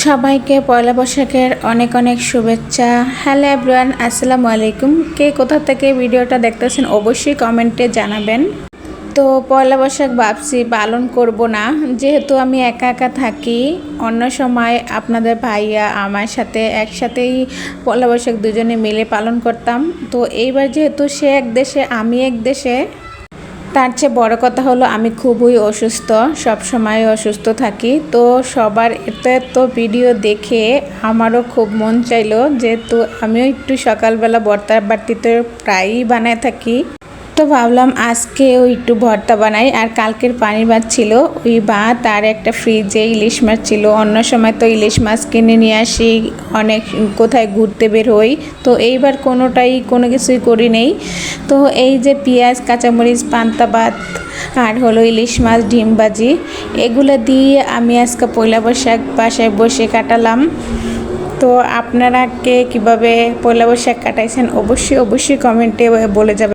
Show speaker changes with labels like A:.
A: সবাইকে পয়লা বৈশাখের অনেক অনেক শুভেচ্ছা। হ্যালো এভরিওয়ান, আসসালামু আলাইকুম। কে কোথা থেকে ভিডিওটা দেখতেছেন অবশ্যই কমেন্টে জানাবেন। তো পয়লা বৈশাখ ভাবছি পালন করব না, যেহেতু আমি একা একা থাকি। অন্য সময় আপনাদের ভাইয়া আমার সাথে একসাথেই পয়লা বৈশাখ দুজনে মিলে পালন করতাম। তো এইবার যেহেতু সে এক দেশে আমি এক দেশে, তার চেয়ে বড় কথা হলো আমি খুবই অসুস্থ, সব সময় অসুস্থ থাকি। তো সবার এত এত ভিডিও দেখে আমারও খুব মন চাইলো, যেহেতু আমিও একটু সকালবেলা ভর্তা বাড়তিতে প্রায়ই বানায় থাকি। তো ভাবলাম আজকেও একটু ভর্তা বানাই। আর কালকের পানির ভাত ছিল, ওই ভাত আর একটা ফ্রিজে ইলিশ মাছ ছিল। অন্য সময় তো ইলিশ মাছ কিনে নিয়ে আসি, অনেক কোথায় ঘুরতে বের হই। তো এইবার কোনো কিছুই করি নেই। তো এই যে পেঁয়াজ, কাঁচামরিচ, পান্তা ভাত আর হলো ইলিশ মাছ, ডিম ভাজি, এগুলো দিয়ে আমি আজকে পয়লা বৈশাখ বাসায় বসে কাটালাম। তো আপনারা কে কীভাবে পয়লা বৈশাখ কাটাইছেন অবশ্যই কমেন্টে বলে যাবেন।